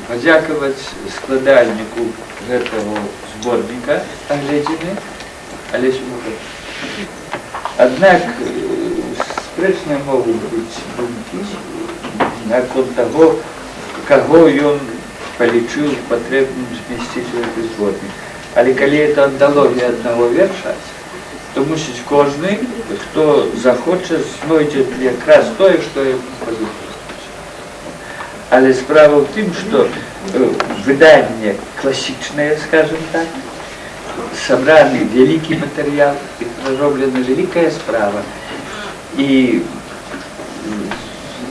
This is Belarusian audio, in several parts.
падзякаваць складальніку гэтага зборніка агледзены Алесь Мухач. Аднак спрэчныя могуць быць думкі наконт таго, каго ён палічыў патрэбным змясціць у гэты зборнік. Але калі это анталогія аднаго верша, то мусіць кожны, хто захоча, знойдзе якраз тое, што яму падобаецца. Але справа ў тым, што выданне класічнае, скажем так, сабраны вялікі матэрыял, і разроблена вялікая справа. І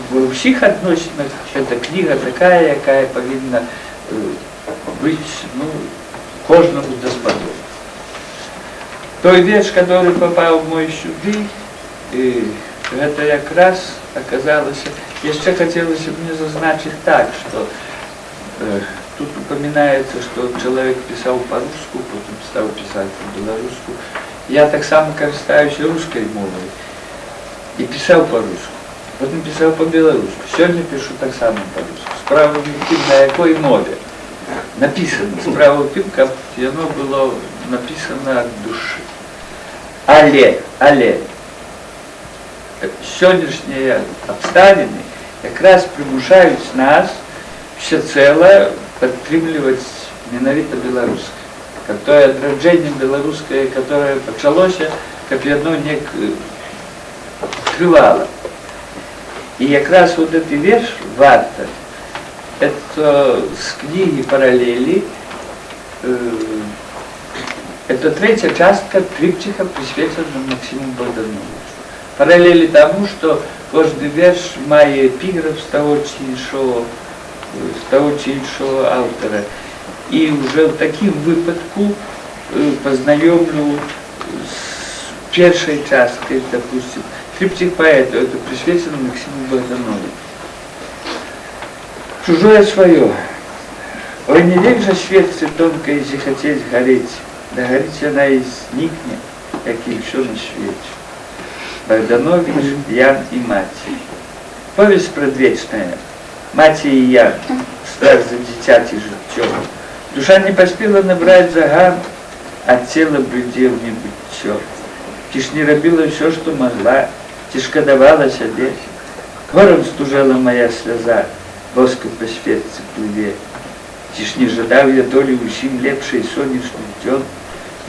ва ўсіх адносінах эта кніга такая, якая павінна быць кожнаму даспадобы. Той верш, который попаў мой сюды, гэта якраз аказалася. Яшчэ хацелася мне зазначыць так, што тут упоминается, что человек писал по-русски, потом стал писать по-белорусски. Я так само користаюсь русской мовой и писал по-русски, потом писал по-белорусски. Сегодня пишу так само по-русски. Справа в тем, на какой мове написано. Справа в тем, как оно было написано от души. Але сённяшнія обставины как раз примушают нас всецело падтрымліваць менавіта беларускае. Как тое адраджэнне беларускае, которое пачалося, каб яно не открывало. И как раз вот этот верш «Варта» — это с книги «Параллели», это третья частка триптиха, присвячена Максиму Богдановичу. Параллели тому, что каждый верш мае эпиграф з того чи іншого автора. И уже в таким выпадку познакомлю с первой частью, допустим, триптих поэта, это присвячено Максиму Богдановичу. Чужое свое. Ой, не век же свечцы тонкой захотеть гореть, да гореть она и сникнет, как и все на свете. Богданович, Ян и мать. Повесть предвечная. Мать и Ян, страх за дитяти життя. Душа не поспела набрать заган, а тело блюдел небыттё. Ти ж не робила все, что могла, ти шкодовала себе. Гором стужала моя слеза, воска по светце плыве. Ти ж не жадав я долі усім лепший сонячний дён.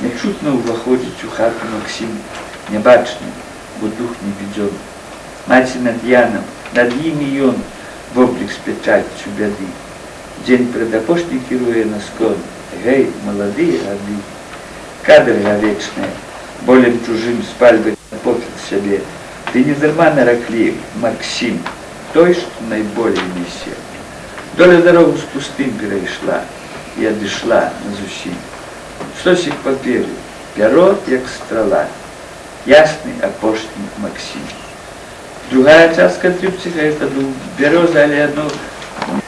Нечутно уваходить у хату Максим, небачный, бо дух не веден. Мати над Яном, над ими он, в облик с печатью беды. День предопошний кируя на скон, гей, молодые роды. Кадрга вечная, болем чужим спальбы попит себе. Ты не дарма нарекли, Максим, той, что наиболее несе. Доля дорогу с пустым перешла, я дошла на зусим. Стосик паперу, перо, як стрела, ясный апошник Максим. Другая частка триптиха — это береза, але одно.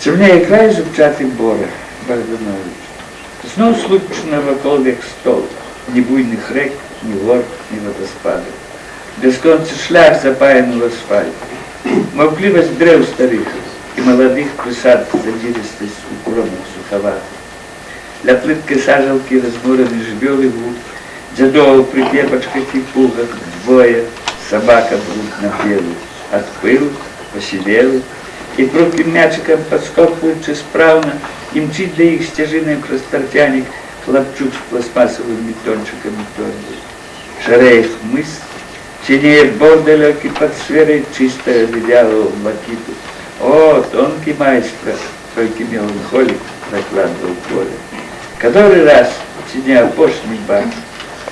Темнее край зубчатый бора, Богданович. Снова случно вокол век стол, ни буйных рек, ни гор, ни водоспадов. Бесконцый шлях запаян в асфальт. Мовкливость древ старых и молодых присад задиристость укромных суховатых. Для плыткой сажалки размуранный жбел и вуд, дядова при крепочках и пугах, двое, собака бруд на белую, от пылу, посидели, и крупным мячиком подскокуючи справно, и мчит для их стяжиной простортяник хлопчук с пластмассовым метончиком торби. Шареет мыс, синеет бор далекий под сферой чистая ледявого блокиту. О, тонкий майстер, только меланхолик закладывал поле. Который раз, сидя опошний бак,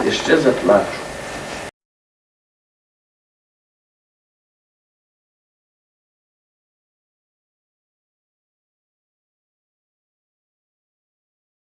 еще заплачу.